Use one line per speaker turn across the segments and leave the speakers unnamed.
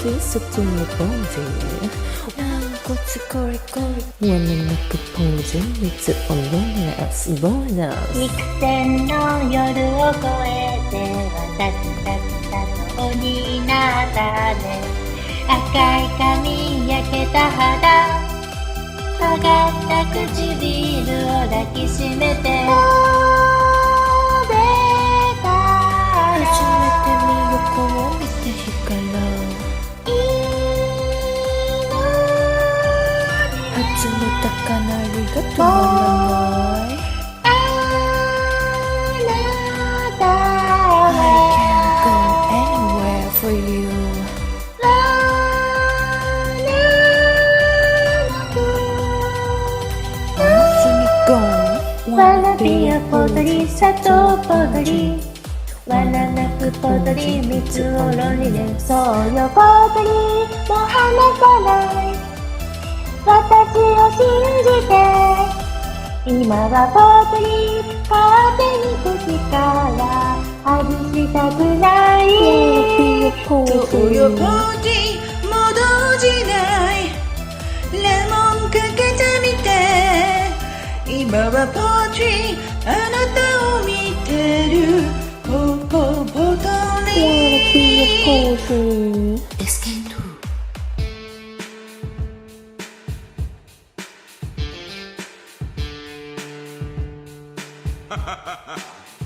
Poultry 外のボディ軟骨コリコリわめなくポーズ水を飲めすボーナス
幾千の夜を越えて私たちとになったね赤い髪焼けた肌尖った唇を抱きしめて
初めて身横を見た日から初の高鳴りが止まらないI can't go anywhere for you
Wanna be a Poultry 砂糖PoultryわななくPoultry蜜を論理でそうよPoultryもう離さない私を信じて今はPoultry勝手に口から外したくない
そうよPoultryも動じないレモンかけてみて今はPoultryあなたを見てるポトリ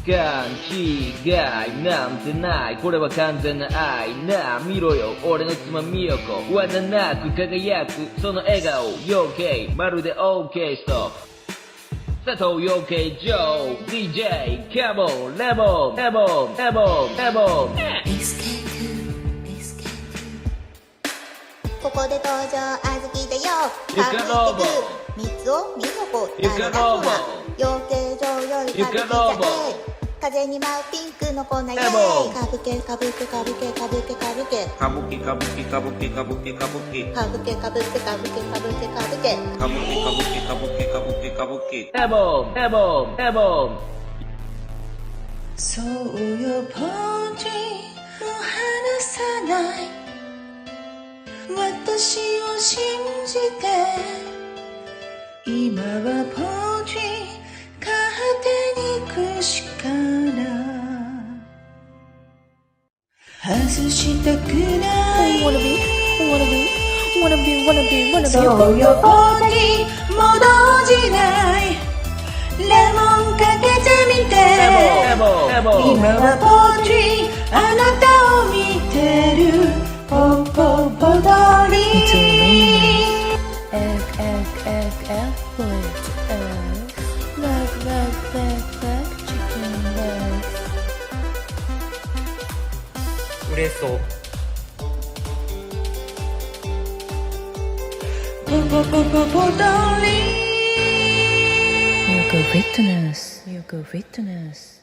勘違いなんてないこれは完全な愛なあ見ろよ俺の妻美代子わななく輝くその笑顔余計まるで OK ストップ佐藤養鶏場 DJ カモンレモンレモンレモンレモン
ここで登場あずきだよ
ゆかのぼ
蜜をみそこ
ゆかのぼ
養鶏場より
ゆかのぼ
風に舞うピンクの粉イエーイかぶけかぶけかぶけかぶけかぶけ
かぶきかぶきかぶきかぶきかぶき
かぶけかぶけかぶけかぶけかぶけ
かぶきかぶきかぶきかぶきかぶき
レモンレモンレモン
そうよPoultryもう離さない私を信じて今はPoultry勝手に行くしかない外したくないそうよPoultryも動じないレモンかけてみて今はPoultryあなたを見てるポトリ
うれそ
ポトリ
You go fitness